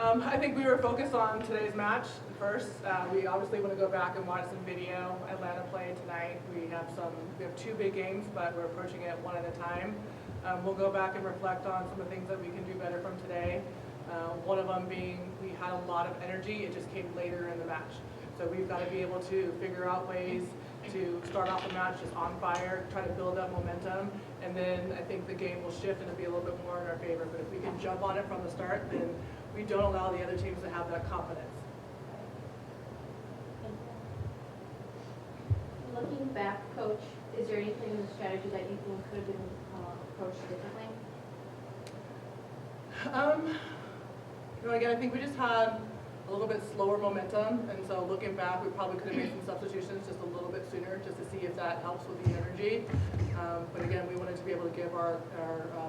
I think we were focused on today's match first. We obviously want to go back and watch some video. Atlanta played tonight. We have 2 big games, but we're approaching it one at a time. We'll go back and reflect on some of the things that we can do better from today. One of them being we had a lot of energy. It just came later in the match. So we've got to be able to figure out ways to start off the match just on fire, try to build up momentum, and then I think the game will shift and it'll be a little bit more in our favor. But if we can jump on it from the start, then we don't allow the other teams to have that confidence. Looking back, Coach, is there anything in the strategy that you think could have been approached differently? Again, I think we just had a little bit slower momentum, and so looking back, we probably could have made some substitutions just a little bit sooner, just to see if that helps with the energy. But again, we wanted to be able to give our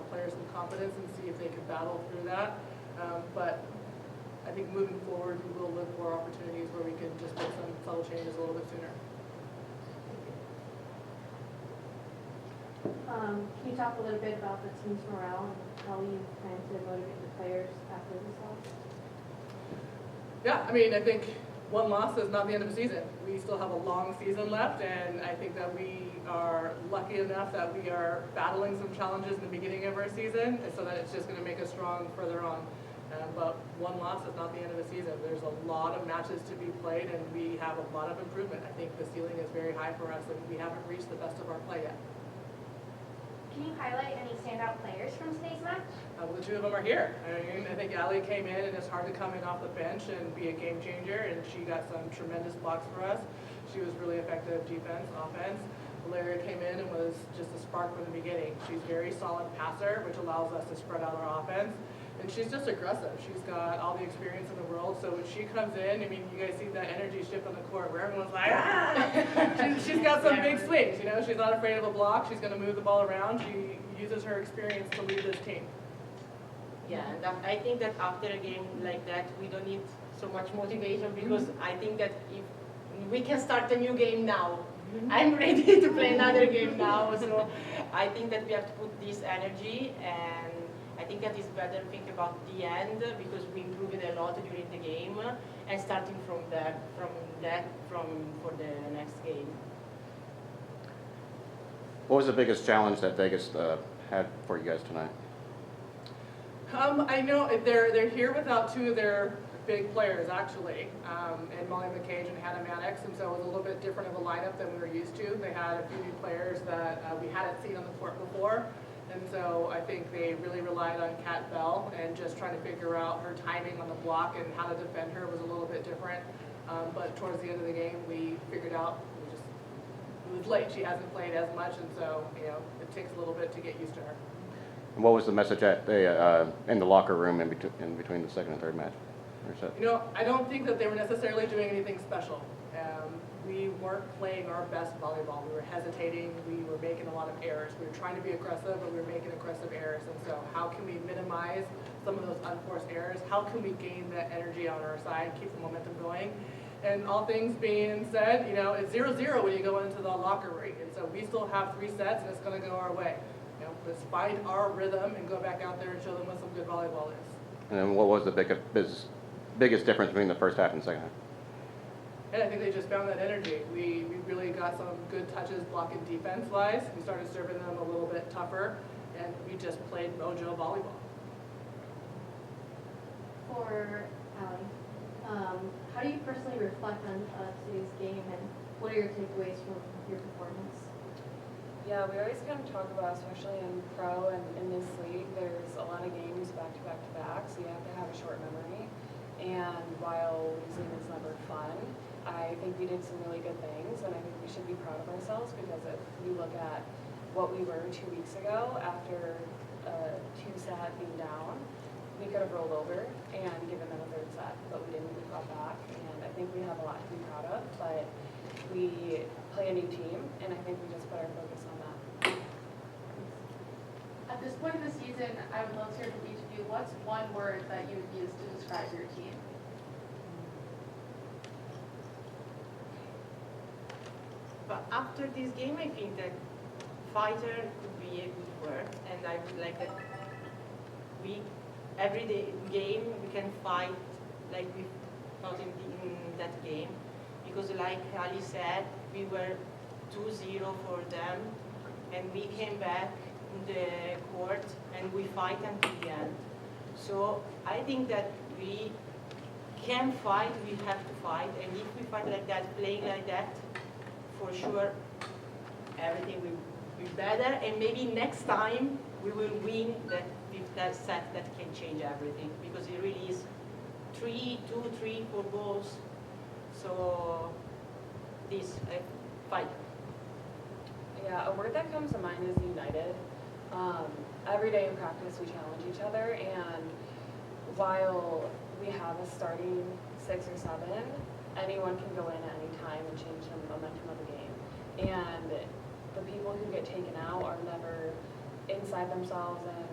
players some confidence and see if they could battle through that. But I think moving forward, we will look for opportunities where we can just make some subtle changes a little bit sooner. Can you talk a little bit about the team's morale and how you plan to motivate the players after this loss? Yeah, I mean, I think one loss is not the end of the season. We still have a long season left, and I think that we are lucky enough that we are battling some challenges in the beginning of our season, and so that it's just going to make us strong further on. But one loss is not the end of the season. There's a lot of matches to be played, and we have a lot of improvement. I think the ceiling is very high for us, and we haven't reached the best of our play yet. Can you highlight any standout players from today's match? Well, the 2 of them are here. I think Ali came in, and it's hard to come in off the bench and be a game changer, and she got some tremendous blocks for us. She was really effective defense, offense. Valeria came in and was just a spark from the beginning. She's a very solid passer, which allows us to spread out our offense. And she's just aggressive. She's got all the experience in the world. So when she comes in, I mean, you guys see that energy shift on the court where everyone's like, ah! she's got some big swings. She's not afraid of a block. She's going to move the ball around. She uses her experience to lead this team. Yeah, and I think that after a game like that, we don't need so much motivation because I think that if we can start a new game now. I'm ready to play another game now. So I think that we have to put this energy, and I think that is better to think about the end because we improved a lot during the game, and starting from for the next game. What was the biggest challenge that Vegas had for you guys tonight? I know they're here without 2 of their big players actually, and Molly McCage and Hannah Maddox, and so it was a little bit different of a lineup than we were used to. They had a few new players that we hadn't seen on the court before. And so I think they really relied on Kat Bell, and just trying to figure out her timing on the block and how to defend her was a little bit different. But towards the end of the game, we figured out it was late. She hasn't played as much, and so it takes a little bit to get used to her. And what was the message in the locker room in between the second and third match? I don't think that they were necessarily doing anything special. We weren't playing our best volleyball. We were hesitating. We were making a lot of errors. We were trying to be aggressive, but we were making aggressive errors. And so how can we minimize some of those unforced errors? How can we gain that energy on our side, keep the momentum going? And all things being said, it's 0-0 when you go into the locker room. And so we still have 3 sets, and it's going to go our way. Let's find our rhythm and go back out there and show them what some good volleyball is. And then what was the biggest difference between the first half and the second half? And I think they just found that energy. We really got some good touches blocking defense-wise. We started serving them a little bit tougher, and we just played mojo volleyball. For Ali, how do you personally reflect on today's game, and what are your takeaways from your performance? Yeah, we always kind of talk about, especially in pro and in this league, there's a lot of games back-to-back-to-back, so you have to have a short memory. And while losing is never fun, I think we did some really good things, and I think we should be proud of ourselves because if you look at what we were 2 weeks ago after a 2-set being down, we could have rolled over and given them a 3rd set, but we didn't. We got back, and I think we have a lot to be proud of, but we play a new team, and I think we just put our focus on that. At this point in the season, I would love to hear from each of you, what's one word that you would use to describe your team? But after this game, I think that fighter could be a good word, and I would like that every day game we can fight like we fought in that game. Because like Ali said, we were 2-0 for them, and we came back in the court and we fight until the end. So I think that we can fight, we have to fight, and if we fight like that, playing like that, for sure everything will be better, and maybe next time we will win that set that can change everything, because it really is 2, 3, 4 goals. So this fight. Yeah, a word that comes to mind is united. Every day in practice we challenge each other, and while we have a starting 6 or 7, anyone can go in at any time and change the momentum of the game. And the people who get taken out are never inside themselves and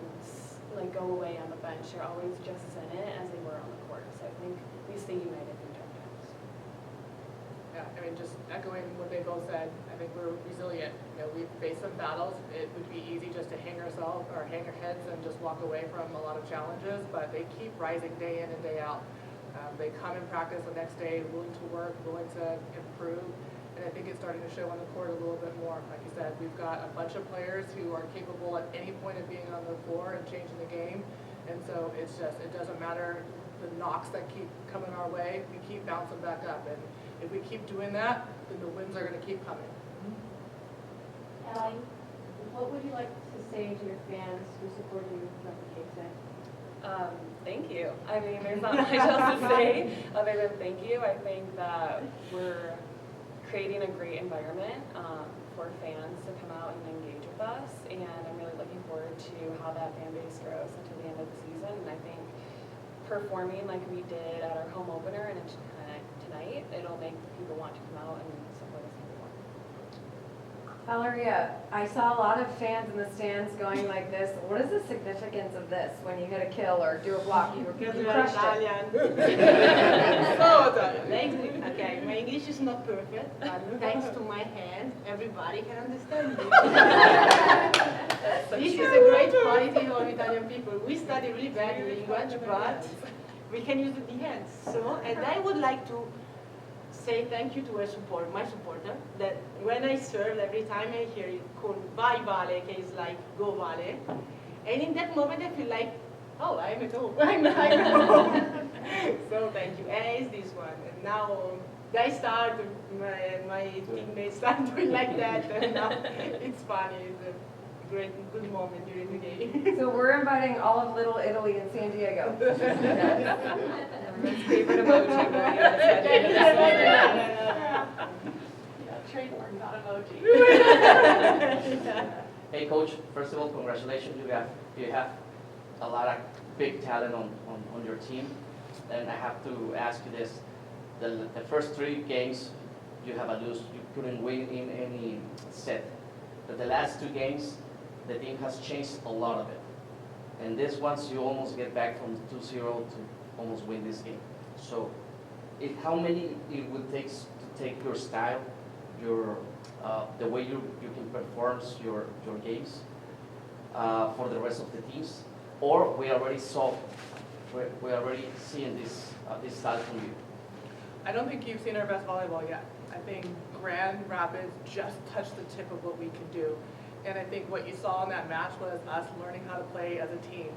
like go away on the bench. They're always just as in it as they were on the court. So I think we stay united through tough times. Yeah, I mean, just echoing what they both said, I think we're resilient. You know, we've faced some battles. It would be easy just to hang our heads and just walk away from a lot of challenges, but they keep rising day in and day out. They come in practice the next day, willing to work, willing to improve, and I think it's starting to show on the court a little bit more. Like you said, we've got a bunch of players who are capable at any point of being on the floor and changing the game, and so it doesn't matter the knocks that keep coming our way, we keep bouncing back up, and if we keep doing that, then the wins are going to keep coming. Allie, what would you like to say to your fans who support you throughout the cake today? Thank you. I mean, there's not much else to say other than thank you. I think that we're creating a great environment for fans to come out and engage with us, and I'm really looking forward to how that fan base grows until the end of the season. And I think performing like we did at our home opener and tonight, it'll make people want to come out and support us even more. Valeria, I saw a lot of fans in the stands going like this. What is the significance of this when you hit a kill or do a block? You crushed it. So Italian. Okay, my English is not perfect, but thanks to my hand, everybody can understand me. This is a great quality of Italian people. We study really bad language, but we can use the hands. So, and I would like to say thank you to my supporter, that when I serve, every time I hear it called Vai Vale, okay, it's like go Vale. And in that moment I feel like, oh, I'm at home. I'm at home. So thank you. And it's this one. And now I start, my teammates start doing like that, and now it's funny. It's a great, good moment during the game. So we're inviting all of Little Italy in San Diego. Everyone's favorite emoji. Trademark, not emoji. Hey coach, first of all, congratulations. You have a lot of big talent on your team. And I have to ask you this. The first 3 games you have a lose, you couldn't win in any set. But the last 2 games, the team has changed a lot of it. And this once you almost get back from 2-0 to almost win this game. So how many it would take to take your style, the way you can perform your games for the rest of the teams, or we already seeing this style from you? I don't think you've seen our best volleyball yet. I think Grand Rapids just touched the tip of what we can do. And I think what you saw in that match was us learning how to play as a team.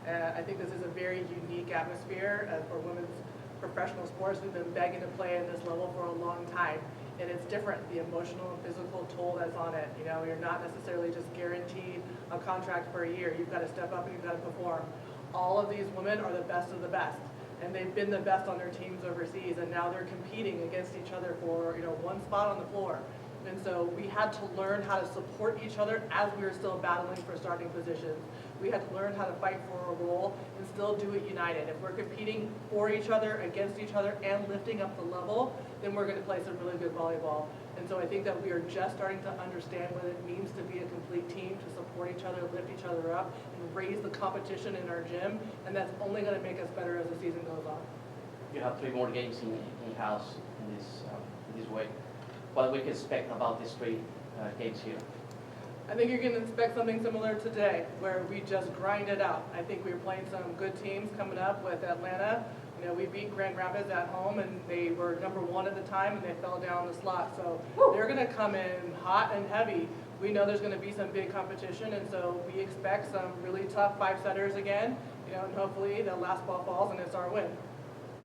I think this is a very unique atmosphere for women's professional sports. We've been begging to play at this level for a long time. And it's different, the emotional and physical toll that's on it. You know, you're not necessarily just guaranteed a contract for a year. You've got to step up and you've got to perform. All of these women are the best of the best. And they've been the best on their teams overseas, and now they're competing against each other for, you know, one spot on the floor. And so we had to learn how to support each other as we were still battling for starting positions. We had to learn how to fight for a role and still do it united. If we're competing for each other, against each other, and lifting up the level, then we're going to play some really good volleyball. And so I think that we are just starting to understand what it means to be a complete team, to support each other, lift each other up, and raise the competition in our gym. And that's only going to make us better as the season goes on. You have 3 more games in-house in this way. What we can expect about these 3 games here? I think you're going to expect something similar today, where we just grind it out. I think we're playing some good teams coming up with Atlanta. You know, we beat Grand Rapids at home, and they were #1 at the time, and they fell down the slot. So they're going to come in hot and heavy. We know there's going to be some big competition, and so we expect some really tough 5-setters again. You know, and hopefully the last ball falls, and it's our win.